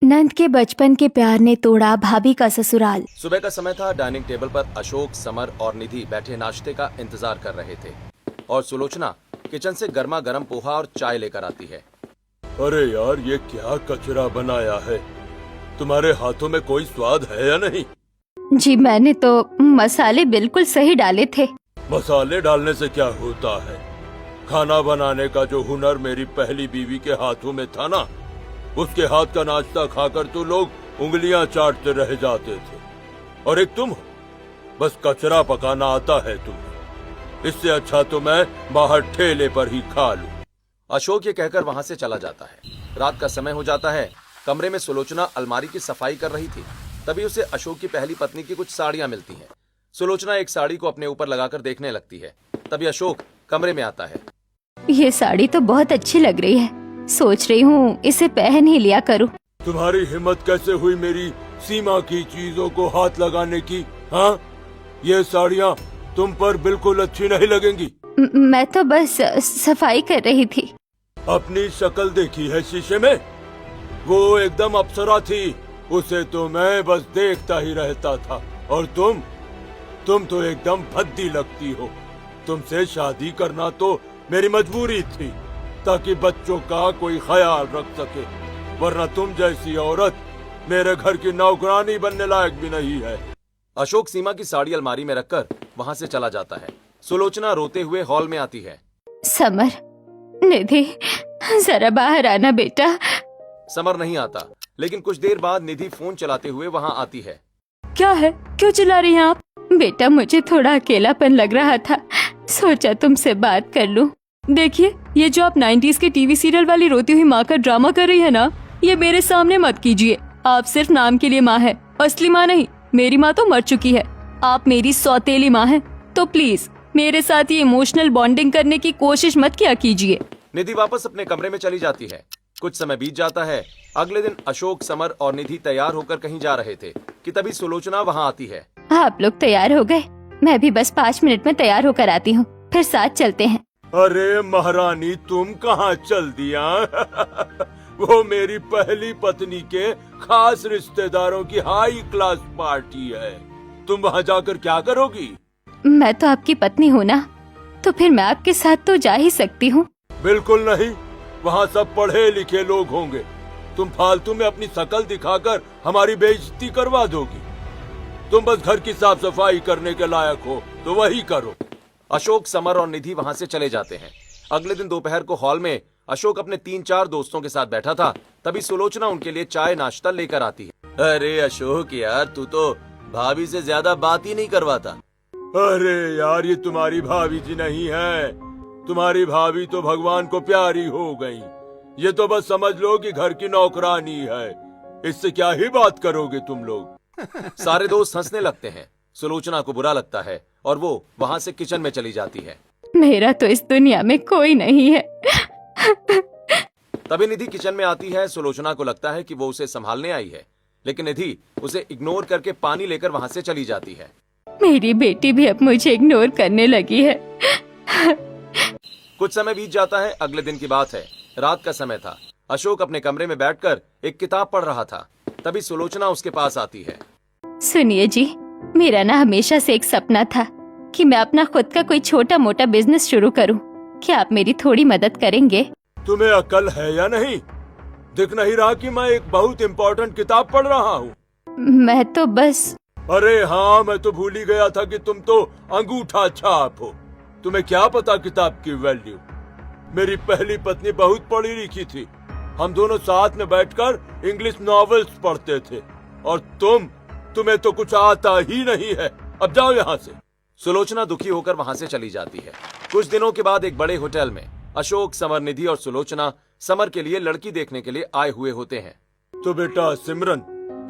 नंद के बचपन के प्यार ने तोड़ा भाभी का ससुराल। सुबह का समय था। डाइनिंग टेबल पर अशोक, समर और निधि बैठे नाश्ते का इंतजार कर रहे थे और सुलोचना किचन से गर्मा गर्म पोहा और चाय लेकर आती है। अरे यार, ये क्या कचरा बनाया है? तुम्हारे हाथों में कोई स्वाद है या नहीं? जी मैंने तो मसाले बिल्कुल सही डाले थे। मसाले डालने से क्या होता है? खाना बनाने का जो हुनर मेरी पहली बीवी के हाथों में था ना, उसके हाथ का नाश्ता खाकर तो लोग उंगलियां चाटते रह जाते थे। और एक तुम हो, बस कचरा पकाना आता है तुम्हें। इससे अच्छा तो मैं बाहर ठेले पर ही खा लूं। अशोक ये कहकर वहां से चला जाता है। रात का समय हो जाता है। कमरे में सुलोचना अलमारी की सफाई कर रही थी। तभी उसे अशोक की पहली पत्नी की कुछ साड़ियां मिलती हैं। सुलोचना एक साड़ी को अपने ऊपर लगाकर देखने लगती है। तभी अशोक कमरे में आता है। ये साड़ी तो बहुत अच्छी लग रही है, सोच रही हूँ इसे पहन ही लिया करूँ। तुम्हारी हिम्मत कैसे हुई मेरी सीमा की चीजों को हाथ लगाने की? हाँ, ये साड़ियाँ तुम पर बिल्कुल अच्छी नहीं लगेंगी। मैं तो बस सफाई कर रही थी। अपनी शक्ल देखी है शीशे में? वो एकदम अप्सरा थी। उसे तो मैं बस देखता ही रहता था। और तुम तो एकदम भद्दी लगती हो। तुमसे शादी करना तो मेरी मजबूरी थी, ताकि बच्चों का कोई ख्याल रख सके। वरना तुम जैसी औरत मेरे घर की नौकरानी बनने लायक भी नहीं है। अशोक सीमा की साड़ी अलमारी में रखकर वहां से चला जाता है। सुलोचना रोते हुए हॉल में आती है। समर, निधि, जरा बाहर आना बेटा। समर नहीं आता, लेकिन कुछ देर बाद निधि फोन चलाते हुए वहां आती है। क्या है, क्यों चिल्ला रही हैं आप? बेटा मुझे थोड़ा अकेलापन लग रहा था, सोचा तुमसे बात कर लूं। देखिए, ये जो आप 90s के टीवी सीरियल वाली रोती हुई माँ का ड्रामा कर रही है ना, ये मेरे सामने मत कीजिए। आप सिर्फ नाम के लिए माँ है, असली माँ नहीं। मेरी माँ तो मर चुकी है, आप मेरी सौतेली माँ है। तो प्लीज मेरे साथ ये इमोशनल बॉन्डिंग करने की कोशिश मत किया कीजिए। निधि वापस अपने कमरे में चली जाती है। कुछ समय बीत जाता है। अगले दिन अशोक, समर और निधि तैयार होकर कहीं जा रहे थे कि तभी सुलोचना वहां आती है। आप लोग तैयार हो गए? मैं भी बस 5 मिनट में तैयार होकर आती हूँ, फिर साथ चलते हैं। अरे महारानी, तुम कहाँ चल दिया? वो मेरी पहली पत्नी के खास रिश्तेदारों की हाई क्लास पार्टी है। तुम वहाँ जाकर क्या करोगी? मैं तो आपकी पत्नी हूँ ना, तो फिर मैं आपके साथ तो जा ही सकती हूँ। बिल्कुल नहीं, वहाँ सब पढ़े लिखे लोग होंगे। तुम फालतू में अपनी शकल दिखाकर हमारी बेइज्जती करवा दोगी। तुम बस घर की साफ सफाई करने के लायक हो तो वही करो। अशोक, समर और निधि वहां से चले जाते हैं। अगले दिन दोपहर को हॉल में अशोक अपने 3-4 दोस्तों के साथ बैठा था। तभी सुलोचना उनके लिए चाय नाश्ता लेकर आती है। अरे अशोक यार, तू तो भाभी से ज्यादा बात ही नहीं करवाता। अरे यार, ये तुम्हारी भाभी जी नहीं है। तुम्हारी भाभी तो भगवान को प्यारी हो गई। ये तो बस समझ लो कि घर की नौकरानी है। इससे क्या ही बात करोगे तुम लोग? सारे दोस्त हंसने लगते हैं। सुलोचना को बुरा लगता है और वो वहां से किचन में चली जाती है। मेरा तो इस दुनिया में कोई नहीं है। तभी निधि किचन में आती है। सुलोचना को लगता है कि वो उसे संभालने आई है, लेकिन निधि उसे इग्नोर करके पानी लेकर वहां से चली जाती है। मेरी बेटी भी अब मुझे इग्नोर करने लगी है। कुछ समय बीत जाता है। अगले दिन की बात है। रात का समय था। अशोक अपने कमरे में बैठकर एक किताब पढ़ रहा था। तभी सुलोचना उसके पास आती है। सुनिए जी, मेरा ना हमेशा से एक सपना था कि मैं अपना खुद का कोई छोटा मोटा बिजनेस शुरू करूं। क्या आप मेरी थोड़ी मदद करेंगे? तुम्हें अकल है या नहीं? दिख नहीं रहा कि मैं एक बहुत इम्पोर्टेंट किताब पढ़ रहा हूँ? मैं तो बस। अरे हाँ, मैं तो भूल ही गया था कि तुम तो अंगूठा छाप हो। तुम्हें क्या पता किताब की वैल्यू? मेरी पहली पत्नी बहुत पढ़ी लिखी थी। हम दोनों साथ में बैठकर इंग्लिश नॉवेल्स पढ़ते थे। और तुम्हें तो कुछ आता ही नहीं है। अब जाओ यहाँ से। सुलोचना दुखी होकर वहां से चली जाती है। कुछ दिनों के बाद एक बड़े होटल में अशोक, समर, निधि और सुलोचना समर के लिए लड़की देखने के लिए आए हुए होते हैं। तो बेटा सिमरन,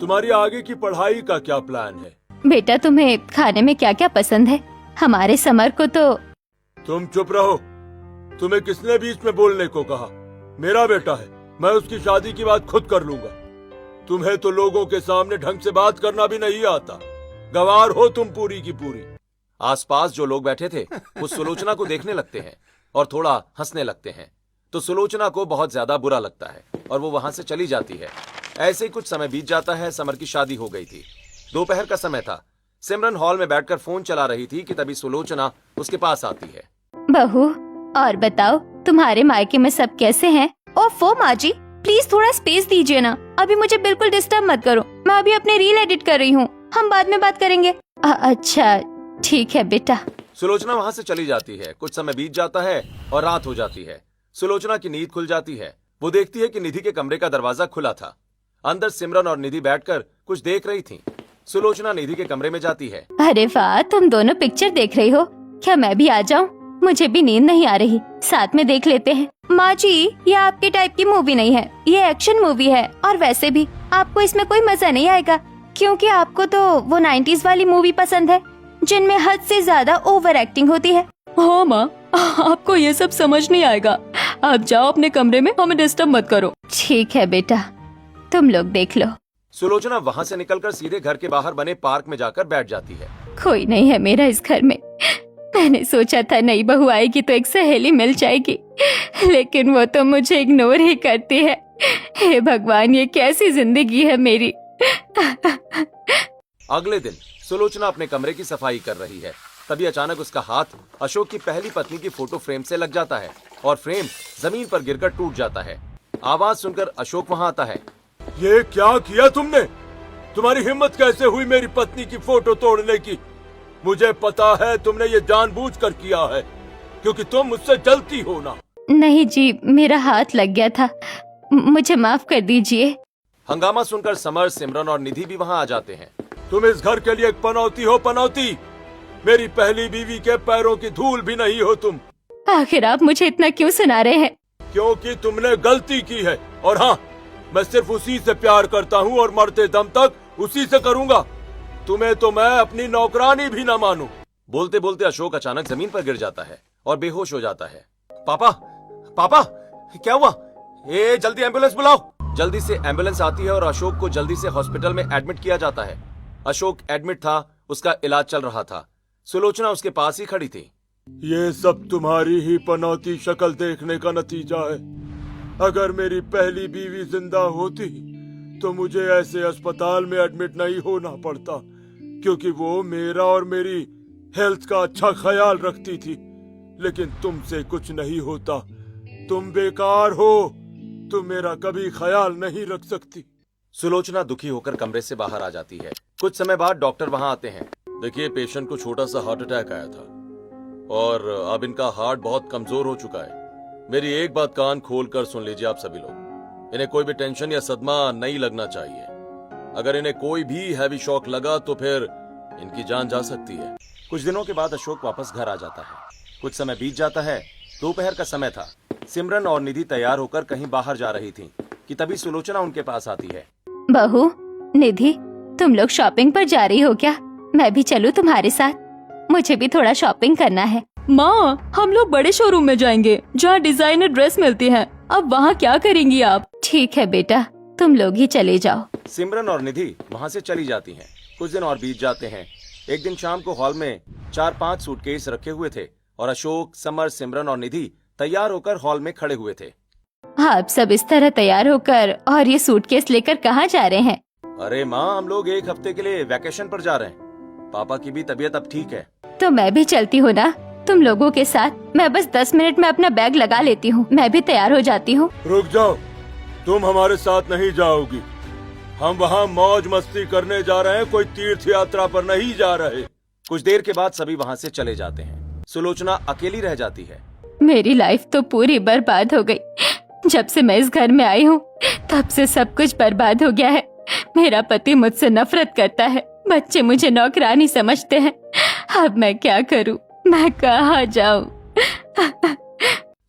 तुम्हारी आगे की पढ़ाई का क्या प्लान है? बेटा तुम्हें खाने में क्या क्या पसंद है? हमारे समर को तो। तुम चुप रहो। तुम्हें किसने बीच में बोलने को कहा? मेरा बेटा है, मैं उसकी शादी की बात खुद कर लूंगा। तुम्हें तो लोगों के सामने ढंग से बात करना भी नहीं आता। गवार हो तुम पूरी की पूरी। आसपास जो लोग बैठे थे वो सुलोचना को देखने लगते हैं और थोड़ा हंसने लगते हैं। तो सुलोचना को बहुत ज्यादा बुरा लगता है और वो वहां से चली जाती है। ऐसे ही कुछ समय बीत जाता है। समर की शादी हो गई थी। दोपहर का समय था। सिमरन हॉल में बैठकर फोन चला रही थी कि तभी सुलोचना उसके पास आती है। बहू, और बताओ तुम्हारे मायके में सब कैसे हैं? ओफो माँ जी, प्लीज थोड़ा स्पेस दीजिए ना। अभी मुझे बिल्कुल डिस्टर्ब मत करो। मैं अभी अपने रील एडिट कर रही हूँ। हम बाद में बात करेंगे। अच्छा ठीक है बेटा। सुलोचना वहां से चली जाती है। कुछ समय बीत जाता है और रात हो जाती है। सुलोचना की नींद खुल जाती है। वो देखती है कि निधि के कमरे का दरवाजा खुला था। अंदर सिमरन और निधि बैठकर कुछ देख रही थी। सुलोचना निधि के कमरे में जाती है। अरे वाह, तुम दोनों पिक्चर देख रही हो। क्या मैं भी आ जाऊं? मुझे भी नींद नहीं आ रही, साथ में देख लेते हैं। माँ जी, ये आपके टाइप की मूवी नहीं है, ये एक्शन मूवी है। और वैसे भी आपको इसमें कोई मजा नहीं आएगा, क्योंकि आपको तो वो 90s वाली मूवी पसंद है जिनमें हद से ज्यादा ओवर एक्टिंग होती है। हाँ माँ, आपको ये सब समझ नहीं आएगा। आप जाओ अपने कमरे में, हमें डिस्टर्ब मत करो। ठीक है बेटा, तुम लोग देख लो। सुलोचना वहां से निकलकर सीधे घर के बाहर बने पार्क में जाकर बैठ जाती है। कोई नहीं है मेरा इस घर में। मैंने सोचा था नई बहू आएगी तो एक सहेली मिल जाएगी, लेकिन वो तो मुझे इग्नोर ही करती है। हे भगवान, ये कैसी जिंदगी है मेरी। अगले दिन सुलोचना अपने कमरे की सफाई कर रही है। तभी अचानक उसका हाथ अशोक की पहली पत्नी की फोटो फ्रेम से लग जाता है और फ्रेम जमीन पर गिरकर टूट जाता है। आवाज सुनकर अशोक वहां आता है। ये क्या किया तुमने? तुम्हारी हिम्मत कैसे हुई मेरी पत्नी की फोटो तोड़ने की? मुझे पता है तुमने ये जानबूझकर किया है, क्योंकि तुम मुझसे जलती हो ना। नहीं जी, मेरा हाथ लग गया था, मुझे माफ कर दीजिए। हंगामा सुनकर समर, सिमरन और निधि भी वहां आ जाते हैं। तुम इस घर के लिए एक पनौती हो, पनौती। मेरी पहली बीवी के पैरों की धूल भी नहीं हो तुम। आखिर आप मुझे इतना क्यों सुना रहे हैं? क्योंकि तुमने गलती की है। और हाँ, मैं सिर्फ उसी से प्यार करता हूँ और मरते दम तक उसी से करूँगा। तुम्हें तो मैं अपनी नौकरानी भी न मानूं। बोलते बोलते अशोक अचानक जमीन पर गिर जाता है और बेहोश हो जाता है। पापा, पापा, क्या हुआ? ए, जल्दी एम्बुलेंस बुलाओ। जल्दी से एम्बुलेंस आती है और अशोक को जल्दी से हॉस्पिटल में एडमिट किया जाता है। अशोक एडमिट था, उसका इलाज चल रहा था। सुलोचना उसके पास ही खड़ी थी। ये सब तुम्हारी ही पनौती शक्ल देखने का नतीजा है। अगर मेरी पहली बीवी जिंदा होती तो मुझे ऐसे अस्पताल में एडमिट नहीं होना पड़ता, क्योंकि वो मेरा और मेरी हेल्थ का अच्छा ख्याल रखती थी। लेकिन तुमसे कुछ नहीं होता। तुम बेकार हो। तुम मेरा कभी ख्याल नहीं रख सकती। सुलोचना दुखी होकर कमरे से बाहर आ जाती है। कुछ समय बाद डॉक्टर वहां आते हैं। देखिए, पेशेंट को छोटा सा हार्ट अटैक आया था और अब इनका हार्ट बहुत कमजोर हो चुका है। मेरी एक बात कान खोल कर सुन लीजिए आप सभी लोग। इन्हें कोई भी टेंशन या सदमा नहीं लगना चाहिए। अगर इन्हें कोई भी हैवी शॉक लगा तो फिर इनकी जान जा सकती है। कुछ दिनों के बाद अशोक वापस घर आ जाता है। कुछ समय बीत जाता है। दोपहर का समय था। सिमरन और निधि तैयार होकर कहीं बाहर जा रही थी कि तभी सुलोचना उनके पास आती है। बहू, निधि, तुम लोग शॉपिंग पर जा रही हो क्या? मैं भी चलूं तुम्हारे साथ? मुझे भी थोड़ा शॉपिंग करना है। माँ, हम लोग बड़े शोरूम में जाएंगे जहाँ डिजाइनर ड्रेस मिलती है। अब वहाँ क्या करेंगी आप? ठीक है बेटा, तुम लोग ही चले जाओ। सिमरन और निधि वहाँ से चली जाती हैं। कुछ दिन और बीत जाते हैं। एक दिन शाम को हॉल में 4-5 सूटकेस रखे हुए थे और अशोक, समर, सिमरन और निधि तैयार होकर हॉल में खड़े हुए थे। आप सब इस तरह तैयार होकर और ये सूटकेस लेकर कहाँ जा रहे हैं? अरे माँ, हम लोग एक हफ्ते के लिए वैकेशन पर जा रहे हैं। पापा की भी तबीयत अब ठीक है। तो मैं भी चलती हूँ ना तुम लोगों के साथ। मैं बस 10 मिनट में अपना बैग लगा लेती हूँ, मैं भी तैयार हो जाती हूँ। रुक जाओ, तुम हमारे साथ नहीं जाओगी। हम वहाँ मौज मस्ती करने जा रहे हैं, कोई तीर्थ यात्रा पर नहीं जा रहे। कुछ देर के बाद सभी वहाँ से चले जाते हैं। सुलोचना अकेली रह जाती है। मेरी लाइफ तो पूरी बर्बाद हो गई। जब से मैं इस घर में आई हूँ तब से सब कुछ बर्बाद हो गया है। मेरा पति मुझसे नफरत करता है, बच्चे मुझे नौकरानी समझते हैं। अब मैं क्या करूँ? मैं कहाँ जाऊँ?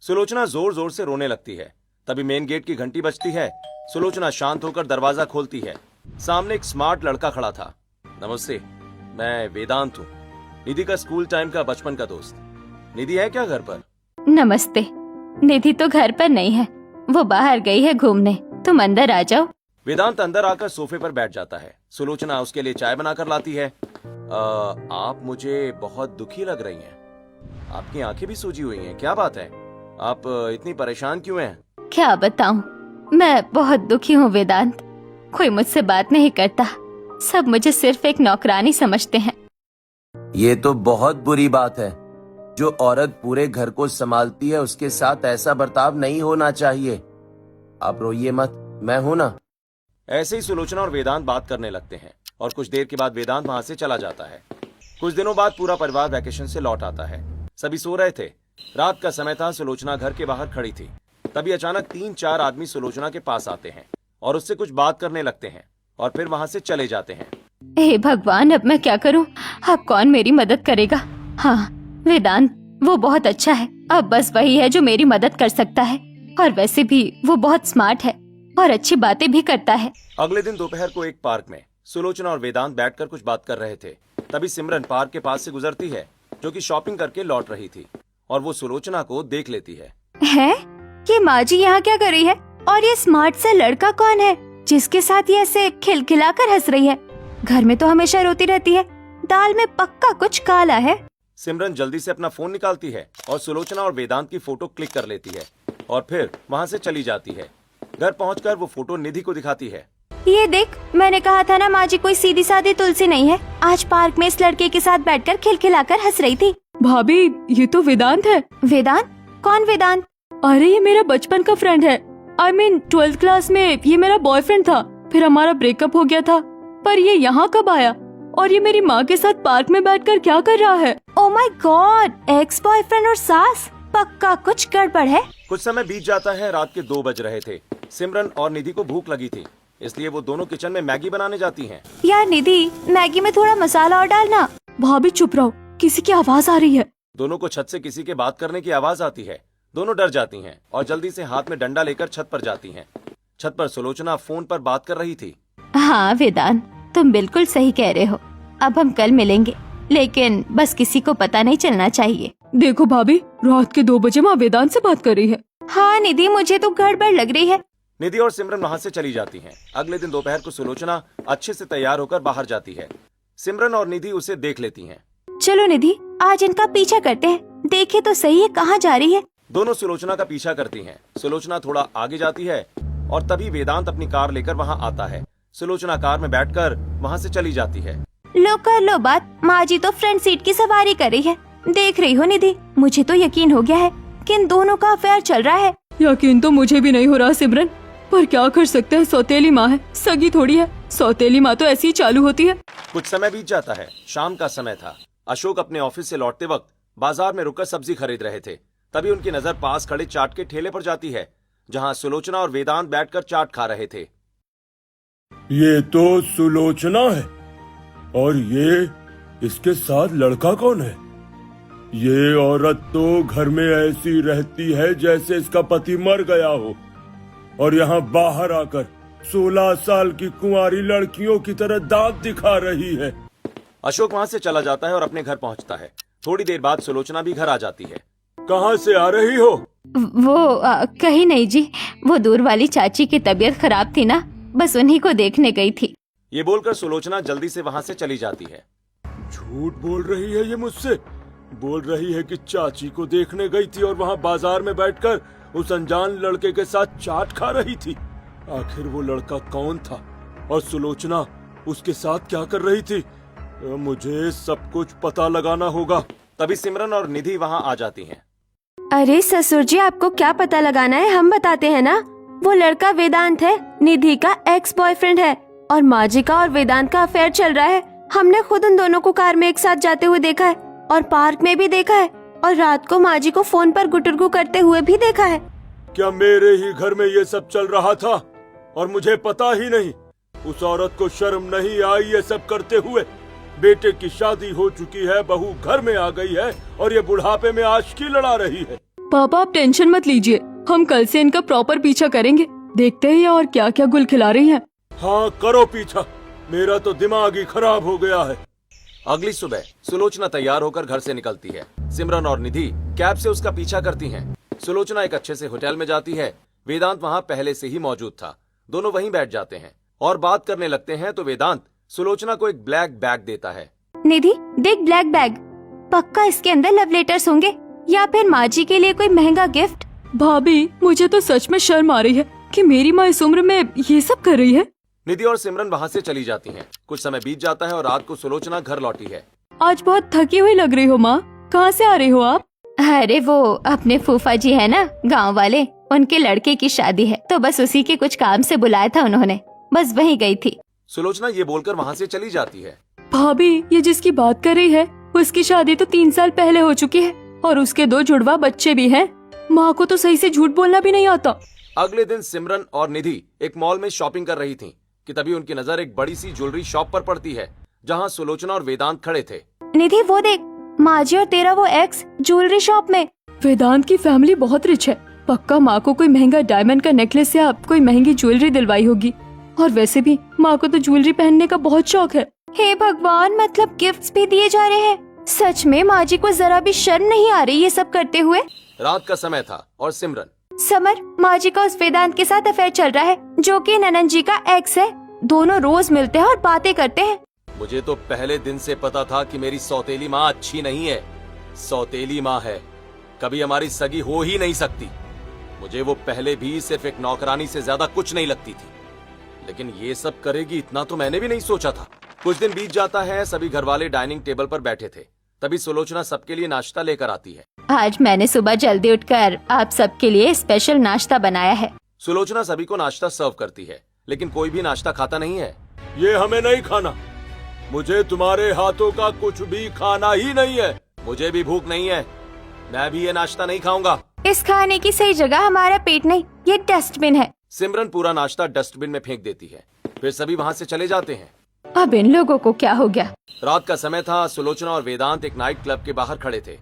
सुलोचना जोर जोर से रोने लगती है। तभी मेन गेट की घंटी बजती है। सुलोचना शांत होकर दरवाजा खोलती है। सामने एक स्मार्ट लड़का खड़ा था। नमस्ते, मैं वेदांत हूँ, निधि का स्कूल टाइम का बचपन का दोस्त। निधि है क्या घर पर? नमस्ते। निधि तो घर पर नहीं है, वो बाहर गई है घूमने। तुम अंदर आ जाओ। वेदांत अंदर आकर सोफे पर बैठ जाता है। सुलोचना उसके लिए चाय बनाकर लाती है। आप मुझे बहुत दुखी लग रही हैं। आपकी आंखें भी सूजी हुई हैं, क्या बात है? आप इतनी परेशान क्यों हैं? क्या बताऊं, मैं बहुत दुखी हूँ वेदांत। कोई मुझसे बात नहीं करता। सब मुझे सिर्फ एक नौकरानी समझते हैं। ये तो बहुत बुरी बात है। जो औरत पूरे घर को संभालती है उसके साथ ऐसा बर्ताव नहीं होना चाहिए। आप रोइए मत, मैं हूं ना। ऐसे ही सुलोचना और वेदांत बात करने लगते हैं और कुछ देर के बाद वेदांत वहां से चला जाता है। कुछ दिनों बाद पूरा परिवार वैकेशन से लौट आता है। सभी सो रहे थे। रात का समय था। सुलोचना घर के बाहर खड़ी थी। तभी अचानक 3-4 आदमी सुलोचना के पास आते हैं और उससे कुछ बात करने लगते हैं और फिर वहां से चले जाते हैं। हे भगवान, अब मैं क्या करूं? अब कौन मेरी मदद करेगा? हाँ, वेदांत, वो बहुत अच्छा है। अब बस वही है जो मेरी मदद कर सकता है। और वैसे भी वो बहुत स्मार्ट है और अच्छी बातें भी करता है। अगले दिन दोपहर को एक पार्क में सुलोचना और वेदांत बैठकर कुछ बात कर रहे थे। तभी सिमरन पार्क के पास से गुजरती है, जो कि शॉपिंग करके लौट रही थी, और वो सुलोचना को देख लेती है। ये माँ जी यहाँ क्या कर रही है? और ये स्मार्ट सा लड़का कौन है जिसके साथ ये ऐसे खिलखिलाकर हंस रही है? घर में तो हमेशा रोती रहती है। दाल में पक्का कुछ काला है। सिमरन जल्दी से अपना फोन निकालती है और सुलोचना और वेदांत की फोटो क्लिक कर लेती है और फिर वहाँ से चली जाती है। घर पहुंचकर वो फोटो निधि को दिखाती है। ये देख, मैंने कहा था ना, माँ जी कोई सीधी सादी तुलसी नहीं है। आज पार्क में इस लड़के के साथ बैठकर खिलखिलाकर हंस रही थी। भाभी, ये तो वेदांत है। वेदांत? कौन वेदांत? अरे ये मेरा बचपन का फ्रेंड है। I mean 12th क्लास में ये मेरा बॉयफ्रेंड था। फिर हमारा ब्रेकअप हो गया था। पर ये यहाँ कब आया? और ये मेरी माँ के साथ पार्क में बैठकर क्या कर रहा है? Oh my God, ex boyfriend और सास? पक्का कुछ गड़बड़ है। कुछ समय बीत जाता है। रात के 2 बज रहे थे। सिमरन और निधि को भूख लगी थी, इसलिए वो दोनों किचन में मैगी बनाने जाती हैं। यार निधि, मैगी में थोड़ा मसाला और डालना। भाभी चुप रहो, किसी की आवाज आ रही है। दोनों को छत से किसी के बात करने की आवाज आती है। दोनों डर जाती हैं और जल्दी से हाथ में डंडा लेकर छत पर जाती हैं। छत पर सुलोचना फोन पर बात कर रही थी। हाँ वेदांत, तुम बिल्कुल सही कह रहे हो। अब हम कल मिलेंगे, लेकिन बस किसी को पता नहीं चलना चाहिए। देखो भाभी, रात के 2 बजे माँ वेदांत से बात कर रही है। हाँ निधि, मुझे तो गड़बड़ लग रही है। निधि और सिमरन वहाँ से चली जाती हैं। अगले दिन दोपहर को सुलोचना अच्छे से तैयार होकर बाहर जाती है। सिमरन और निधि उसे देख लेती हैं। चलो निधि, आज इनका पीछा करते हैं। देखे तो सही है कहाँ जा रही है। दोनों सुलोचना का पीछा करती हैं। सुलोचना थोड़ा आगे जाती है और तभी वेदांत अपनी कार लेकर वहाँ आता है। सुलोचना कार में बैठकर वहाँ से चली जाती है। लो कर लो बात, माँ जी तो फ्रंट सीट की सवारी कर रही है। देख रही हो निधि, मुझे तो यकीन हो गया है कि इन दोनों का अफेयर चल रहा है। यकीन तो मुझे भी नहीं हो रहा सिमरन, पर क्या कर सकते हैं, सौतेली माँ है, सगी थोड़ी है। सौतेली माँ तो ऐसी ही चालू होती है। कुछ समय बीत जाता है। शाम का समय था। अशोक अपने ऑफिस से लौटते वक्त बाजार में रुककर सब्जी खरीद रहे थे। तभी उनकी नजर पास खड़े चाट के ठेले पर जाती है, जहां सुलोचना और वेदांत बैठकर चाट खा रहे थे। ये तो सुलोचना है, और ये इसके साथ लड़का कौन है? ये औरत तो घर में ऐसी रहती है जैसे इसका पति मर गया हो, और यहाँ बाहर आकर 16 साल की कुंवारी लड़कियों की तरह दांत दिखा रही है। अशोक वहां से चला जाता है और अपने घर पहुंचता है। थोड़ी देर बाद सुलोचना भी घर आ जाती है। कहाँ से आ रही हो? वो कहीं नहीं जी, वो दूर वाली चाची की तबीयत खराब थी ना, बस उन्हीं को देखने गई थी। ये बोलकर सुलोचना जल्दी से वहां से चली जाती है। झूठ बोल रही है ये मुझसे। बोल रही है कि चाची को देखने गई थी और वहाँ बाजार में बैठकर उस अनजान लड़के के साथ चाट खा रही थी। आखिर वो लड़का कौन था और सुलोचना उसके साथ क्या कर रही थी? मुझे सब कुछ पता लगाना होगा। तभी सिमरन और निधि वहां आ जाती हैं। अरे ससुर जी, आपको क्या पता लगाना है, हम बताते हैं ना। वो लड़का वेदांत है, निधि का एक्स बॉयफ्रेंड है, और माँ जी का और वेदांत का अफेयर चल रहा है। हमने खुद उन दोनों को कार में एक साथ जाते हुए देखा है, और पार्क में भी देखा है, और रात को माँ जी को फोन पर गुटुरगु करते हुए भी देखा है। क्या मेरे ही घर में ये सब चल रहा था और मुझे पता ही नहीं? उस औरत को शर्म नहीं आई ये सब करते हुए? बेटे की शादी हो चुकी है, बहू घर में आ गई है, और ये बुढ़ापे में आशिकी लड़ा रही है। पापा आप टेंशन मत लीजिए, हम कल से इनका प्रॉपर पीछा करेंगे। देखते हैं ये और क्या क्या गुल खिला रही हैं। हाँ करो पीछा, मेरा तो दिमाग ही खराब हो गया है। अगली सुबह सुलोचना तैयार होकर घर से निकलती है। सिमरन और निधि कैब से उसका पीछा करती हैं। सुलोचना एक अच्छे से होटल में जाती है। वेदांत वहाँ पहले से ही मौजूद था। दोनों वहीं बैठ जाते हैं और बात करने लगते हैं तो वेदांत सुलोचना को एक ब्लैक बैग देता है। निधि देख, ब्लैक बैग, पक्का इसके अंदर लव लेटर्स होंगे, या फिर माँ जी के लिए कोई महंगा गिफ्ट। भाभी मुझे तो सच में शर्म आ रही है कि मेरी माँ इस उम्र में ये सब कर रही है। निधि और सिमरन वहाँ से चली जाती हैं। कुछ समय बीत जाता है और रात को सुलोचना घर लौटी है। आज बहुत थकी हुई लग रही हो माँ। कहाँ से आ रही हो आप? अरे वो अपने फूफा जी है ना, गांव वाले, उनके लड़के की शादी है, तो बस उसी के कुछ काम से बुलाया था उन्होंने, बस वहीं गई थी। सुलोचना ये बोलकर वहाँ से चली जाती है। भाभी, ये जिसकी बात कर रही है उसकी शादी तो 3 साल पहले हो चुकी है और उसके 2 जुड़वा बच्चे भी हैं। माँ को तो सही से झूठ बोलना भी नहीं आता। अगले दिन सिमरन और निधि एक मॉल में शॉपिंग कर रही थीं कि तभी उनकी नजर एक बड़ी सी ज्वेलरी शॉप पर पड़ती है जहाँ सुलोचना और वेदांत खड़े थे। निधि वो देख, माँ जी और तेरा वो एक्स ज्वेलरी शॉप में। वेदांत की फैमिली बहुत रिच है, पक्का माँ को कोई महंगा डायमंड का नेकलेस या कोई महंगी ज्वेलरी दिलवाई होगी। और वैसे भी माँ को तो ज्वेलरी पहनने का बहुत शौक है। हे भगवान, मतलब गिफ्ट्स भी दिए जा रहे हैं। सच में माँ जी को जरा भी शर्म नहीं आ रही ये सब करते हुए। रात का समय था और सिमरन, समर, माँ जी का उस वेदांत के साथ अफेयर चल रहा है जो कि ननन जी का एक्स है। दोनों रोज मिलते हैं और बातें करते हैं। मुझे तो पहले दिन से पता था कि मेरी सौतेली माँ अच्छी नहीं है, सौतेली माँ है, कभी हमारी सगी हो ही नहीं सकती। मुझे वो पहले भी सिर्फ एक नौकरानी से ज्यादा कुछ नहीं लगती थी, लेकिन ये सब करेगी इतना तो मैंने भी नहीं सोचा था। कुछ दिन बीत जाता है, सभी घरवाले डाइनिंग टेबल पर बैठे थे। तभी सुलोचना सबके लिए नाश्ता लेकर आती है। आज मैंने सुबह जल्दी उठकर आप सबके लिए स्पेशल नाश्ता बनाया है। सुलोचना सभी को नाश्ता सर्व करती है, लेकिन कोई भी नाश्ता खाता नहीं है। ये हमें नहीं खाना, मुझे तुम्हारे हाथों का कुछ भी खाना ही नहीं है। मुझे भी भूख नहीं है, मैं भी ये नाश्ता नहीं खाऊंगा। इस खाने की सही जगह हमारा पेट नहीं, ये डस्टबिन है। सिमरन पूरा नाश्ता डस्टबिन में फेंक देती है। फिर सभी वहाँ से चले जाते हैं। अब इन लोगों को क्या हो गया? रात का समय था। सुलोचना और वेदांत एक नाइट क्लब के बाहर खड़े थे।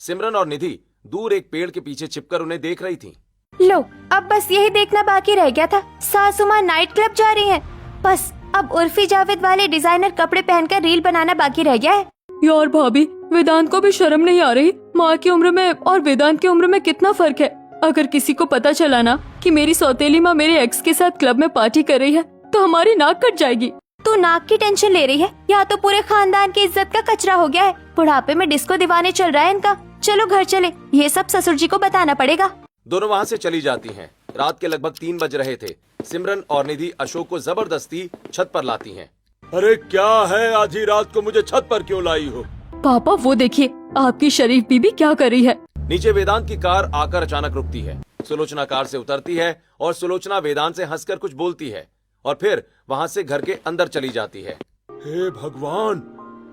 सिमरन और निधि दूर एक पेड़ के पीछे छिपकर उन्हें देख रही थीं। लो, अब बस यही देखना बाकी रह गया था, सासू माँ नाइट क्लब जा रही है। बस अब उर्फी जावेद वाले डिजाइनर कपड़े पहनकर रील बनाना बाकी रह गया है। यार भाभी, वेदांत को भी शर्म नहीं आ रही? माँ की उम्र में और वेदांत की उम्र में कितना फर्क है। अगर किसी को पता चला ना कि मेरी सौतेली माँ मेरे एक्स के साथ क्लब में पार्टी कर रही है तो हमारी नाक कट जाएगी। तू नाक की टेंशन ले रही है, या तो पूरे खानदान की इज्जत का कचरा हो गया है। बुढ़ापे में डिस्को दीवाने चल रहा है इनका। चलो घर चले, ये सब ससुर जी को बताना पड़ेगा। दोनों वहाँ से चली जाती हैं। रात के लगभग 3 बज रहे थे। सिमरन और निधि अशोक को जबरदस्ती छत पर लाती हैं। अरे क्या है, आधी रात को मुझे छत पर क्यों लाई हो? पापा वो देखिए, आपकी शरीफ बीबी क्या कर रही है। नीचे वेदांत की कार आकर अचानक रुकती है। सुलोचना कार से उतरती है और सुलोचना वेदांत से हंसकर कुछ बोलती है और फिर वहाँ से घर के अंदर चली जाती है। हे भगवान,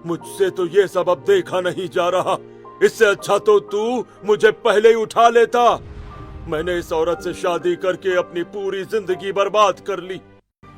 मुझसे तो ये सब अब देखा नहीं जा रहा। इससे अच्छा तो तू मुझे पहले ही उठा लेता। मैंने इस औरत से शादी करके अपनी पूरी जिंदगी बर्बाद कर ली।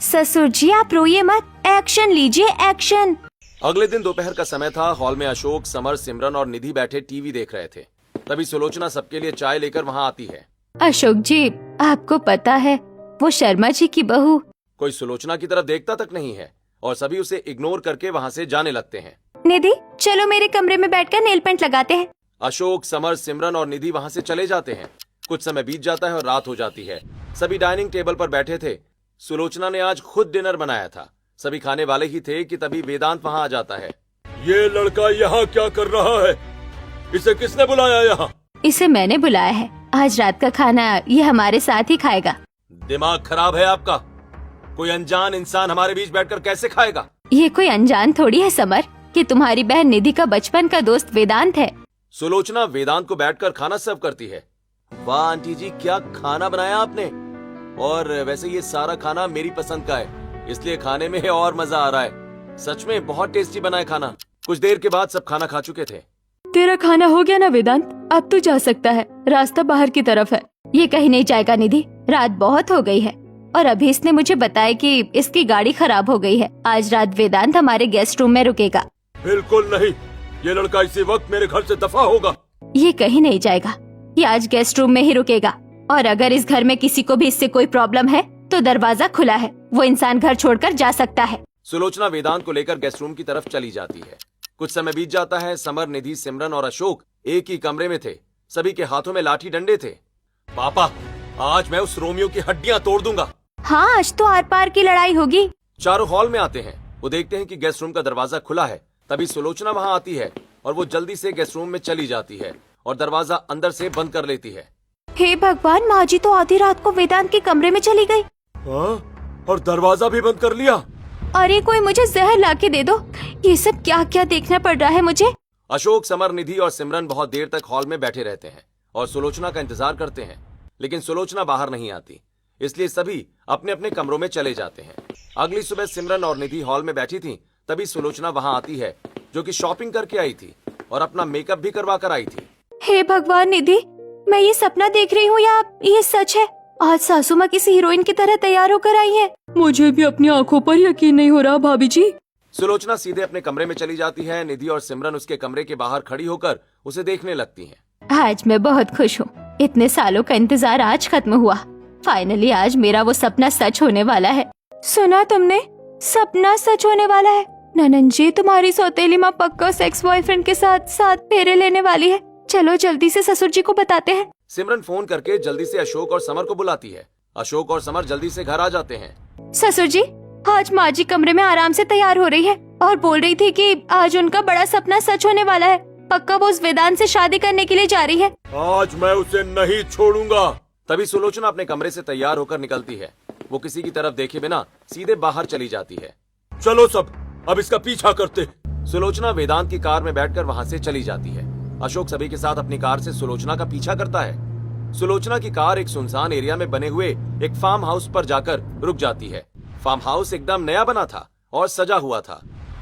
ससुर जी आप रोइए मत, एक्शन लीजिए, एक्शन। अगले दिन दोपहर का समय था। हॉल में अशोक, समर, सिमरन और निधि बैठे टीवी देख रहे थे। तभी सुलोचना सबके लिए चाय लेकर वहाँ आती है। अशोक जी, आपको पता है वो शर्मा जी की बहू। कोई सुलोचना की तरफ देखता तक नहीं है और सभी उसे इग्नोर करके वहाँ से जाने लगते हैं। निधि, चलो मेरे कमरे में बैठकर नेल पेंट लगाते हैं। अशोक, समर, सिमरन और निधि वहाँ से चले जाते हैं। कुछ समय बीत जाता है और रात हो जाती है। सभी डाइनिंग टेबल पर बैठे थे। सुलोचना ने आज खुद डिनर बनाया था। सभी खाने वाले ही थे कि तभी वेदांत वहाँ आ जाता है। ये लड़का यहाँ क्या कर रहा है? इसे किसने बुलाया यहाँ? इसे मैंने बुलाया है। आज रात का खाना ये हमारे साथ ही खाएगा। दिमाग खराब है आपका? कोई अनजान इंसान हमारे बीच बैठकर कैसे खाएगा? ये कोई अनजान थोड़ी है समर, कि तुम्हारी बहन निधि का बचपन का दोस्त वेदांत है। सुलोचना वेदांत को बैठकर खाना सर्व करती है। वाह आंटी जी, क्या खाना बनाया आपने। और वैसे ये सारा खाना मेरी पसंद का है, इसलिए खाने में और मजा आ रहा है। सच में बहुत टेस्टी बना है खाना। कुछ देर के बाद सब खाना खा चुके थे। तेरा खाना हो गया ना वेदांत, अब तू जा सकता है, रास्ता बाहर की तरफ है। ये कहीं नहीं जाएगा निधि, रात बहुत हो गई है और अभी इसने मुझे बताया कि इसकी गाड़ी खराब हो गई है। आज रात वेदांत हमारे गेस्ट रूम में रुकेगा। बिल्कुल नहीं, ये लड़का इसी वक्त मेरे घर से दफा होगा। ये कहीं नहीं जाएगा, ये आज गेस्ट रूम में ही रुकेगा। और अगर इस घर में किसी को भी इससे कोई प्रॉब्लम है तो दरवाजा खुला है, वो इंसान घर छोड़कर जा सकता है। सुलोचना वेदांत को लेकर गेस्ट रूम की तरफ चली जाती है। कुछ समय बीत जाता है। समर, निधि, सिमरन और अशोक एक ही कमरे में थे। सभी के हाथों में लाठी डंडे थे। पापा, आज मैं उस रोमियो की हड्डियां तोड़ दूंगा। हाँ, आज तो आर पार की लड़ाई होगी। चारों हॉल में आते हैं। वो देखते हैं कि गेस्ट रूम का दरवाजा खुला है। तभी सुलोचना वहाँ आती है और वो जल्दी से गेस्ट रूम में चली जाती है और दरवाजा अंदर से बंद कर लेती है। हे भगवान, माँ जी तो आधी रात को वेदांत के कमरे में चली गई। हाँ? और दरवाजा भी बंद कर लिया। अरे कोई मुझे जहर ला के दे दो, ये सब क्या क्या देखना पड़ रहा है मुझे। अशोक, समर, निधि और सिमरन बहुत देर तक हॉल में बैठे रहते हैं और सुलोचना का इंतजार करते हैं, लेकिन सुलोचना बाहर नहीं आती, इसलिए सभी अपने अपने कमरों में चले जाते हैं। अगली सुबह सिमरन और निधि हॉल में बैठी थी, तभी सुलोचना वहां आती है, जो कि शॉपिंग करके आई थी और अपना मेकअप भी करवा कर आई थी। हे भगवान निधि, मैं ये सपना देख रही हूँ या ये सच है? आज सासू माँ किसी हीरोइन की तरह तैयार होकर आई है। मुझे भी अपनी आंखों पर यकीन नहीं हो रहा भाभी जी। सुलोचना सीधे अपने कमरे में चली जाती है। निधि और सिमरन उसके कमरे के बाहर खड़ी होकर उसे देखने लगती हैं। आज मैं बहुत खुश हूँ, इतने सालों का इंतजार आज खत्म हुआ। फाइनली आज मेरा वो सपना सच होने वाला है। सुना तुमने, सपना सच होने वाला है। ननन जी, तुम्हारी सौतेली माँ पक्का सेक्स बॉयफ्रेंड के साथ 7 फेरे लेने वाली है। चलो जल्दी से ससुर जी को बताते हैं। सिमरन फोन करके जल्दी से अशोक और समर को बुलाती है। अशोक और समर जल्दी से घर आ जाते हैं। ससुर जी, आज माँ जी कमरे में आराम से तैयार हो रही है और बोल रही थी कि आज उनका बड़ा सपना सच होने वाला है। पक्का वो उस वेदांत से शादी करने के लिए जा रही है। आज मैं उसे नहीं छोड़ूंगा। तभी सुलोचना अपने कमरे से तैयार होकर निकलती है। वो किसी की तरफ देखे बिना सीधे बाहर चली जाती है। चलो सब, अब इसका पीछा करते। सुलोचना वेदांत की कार में बैठकर वहां से चली जाती है। अशोक सभी के साथ अपनी कार से सुलोचना का पीछा करता है। सुलोचना की कार एक सुनसान एरिया में बने हुए एक फार्म हाउस पर जाकर रुक जाती है। फार्म हाउस एकदम नया बना था और सजा हुआ था।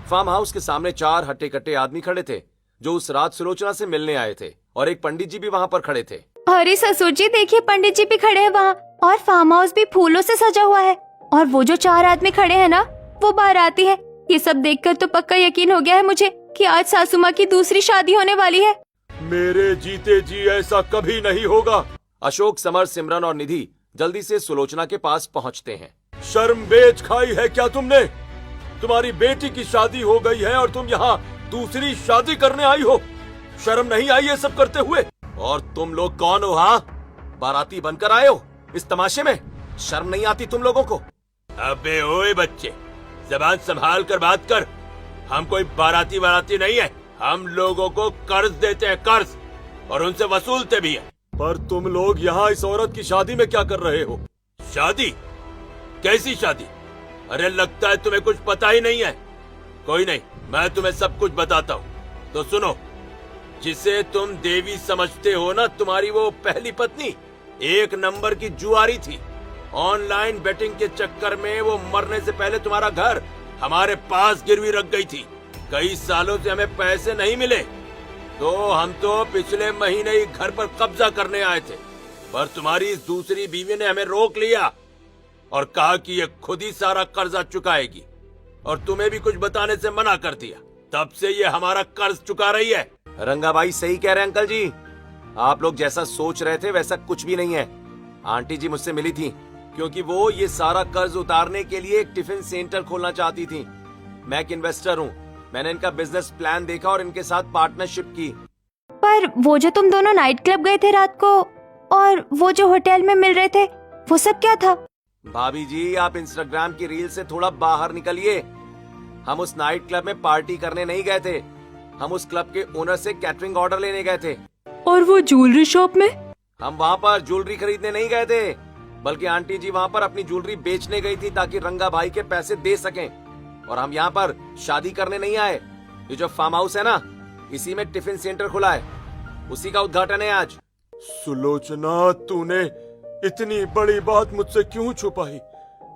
फार्म हाउस के सामने 4 हट्टे कट्टे आदमी खड़े थे, जो उस रात सुलोचना से मिलने आए थे, और एक पंडित जी भी वहाँ पर खड़े थे। अरे ससुर जी, देखिए पंडित जी भी खड़े हैं वहाँ, और फार्म हाउस भी फूलों से सजा हुआ है। और वो जो 4 आदमी खड़े हैं ना, वो बाराती है। ये सब देखकर तो पक्का यकीन हो गया है मुझे कि आज सासू माँ की दूसरी शादी होने वाली है। मेरे जीते जी ऐसा कभी नहीं होगा। अशोक, समर, सिमरन और निधि जल्दी से सुलोचना के पास पहुँचते हैं। शर्म बेच खाई है क्या तुमने? तुम्हारी बेटी की शादी हो गई है और तुम यहाँ दूसरी शादी करने आई हो। शर्म नहीं आई ये सब करते हुए? और तुम लोग कौन हो? हाँ, बाराती बनकर आए हो इस तमाशे में? शर्म नहीं आती तुम लोगों को? अबे ओए बच्चे, जबान संभाल कर बात कर। हम कोई बाराती नहीं है। हम लोगों को कर्ज देते हैं, कर्ज, और उनसे वसूलते भी हैं। पर तुम लोग यहाँ इस औरत की शादी में क्या कर रहे हो? शादी? कैसी शादी? अरे लगता है तुम्हें कुछ पता ही नहीं है। कोई नहीं, मैं तुम्हें सब कुछ बताता हूँ। तो सुनो, जिसे तुम देवी समझते हो ना, तुम्हारी वो पहली पत्नी 1 नंबर की जुआरी थी। ऑनलाइन बेटिंग के चक्कर में वो मरने से पहले तुम्हारा घर हमारे पास गिरवी रख गई थी। कई सालों से हमें पैसे नहीं मिले, तो हम तो पिछले महीने ही घर पर कब्जा करने आए थे, पर तुम्हारी इस दूसरी बीवी ने हमें रोक लिया और कहा कि ये खुद ही सारा कर्जा चुकाएगी, और तुम्हें भी कुछ बताने से मना कर दिया। तब से ये हमारा कर्ज चुका रही है। रंगाबाई सही कह रहे हैं अंकल जी। आप लोग जैसा सोच रहे थे वैसा कुछ भी नहीं है। आंटी जी मुझसे मिली थी, क्योंकि वो ये सारा कर्ज उतारने के लिए एक टिफिन सेंटर खोलना चाहती थी। मैं एक इन्वेस्टर हूँ, मैंने इनका बिजनेस प्लान देखा और इनके साथ पार्टनरशिप की। पर वो जो तुम दोनों नाइट क्लब गए थे रात को, और वो जो होटल में मिल रहे थे, वो सब क्या था? भाभी जी, आप इंस्टाग्राम की रील से थोड़ा बाहर निकलिए। हम उस नाइट क्लब में पार्टी करने नहीं गए थे, हम उस क्लब के ओनर से कैटरिंग ऑर्डर लेने गए थे। और वो ज्वेलरी शॉप में? हम वहाँ पर ज्वेलरी खरीदने नहीं गए थे, बल्कि आंटी जी वहाँ पर अपनी ज्वेलरी बेचने गई थी ताकि रंगा भाई के पैसे दे सकें। और हम यहाँ पर शादी करने नहीं आए। ये जो फार्म हाउस है ना, इसी में टिफिन सेंटर खुला है, उसी का उद्घाटन है आज। सुलोचना, तूने इतनी बड़ी बात मुझसे क्यों छुपाई?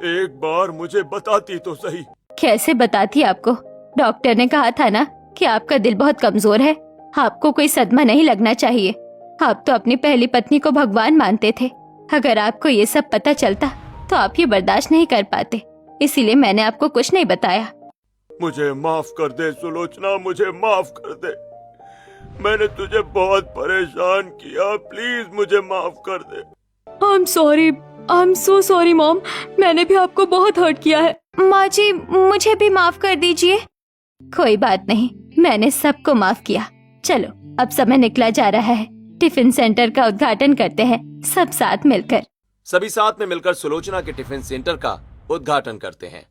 एक बार मुझे बताती तो सही। कैसे बताती आपको? डॉक्टर ने कहा था ना कि आपका दिल बहुत कमजोर है, आपको कोई सदमा नहीं लगना चाहिए। आप तो अपनी पहली पत्नी को भगवान मानते थे। अगर आपको ये सब पता चलता तो आप ये बर्दाश्त नहीं कर पाते, इसीलिए मैंने आपको कुछ नहीं बताया। मुझे माफ कर दे सुलोचना, मुझे माफ कर दे। मैंने तुझे बहुत परेशान किया, प्लीज मुझे माफ कर दे। I am so sorry mom, मैंने भी आपको बहुत हर्ट किया है। माँ जी, मुझे भी माफ कर दीजिए। कोई बात नहीं, मैंने सबको माफ किया। चलो अब समय निकला जा रहा है, टिफिन सेंटर का उद्घाटन करते हैं सब साथ मिलकर। सभी साथ में मिलकर सुलोचना के टिफिन सेंटर का उद्घाटन करते हैं।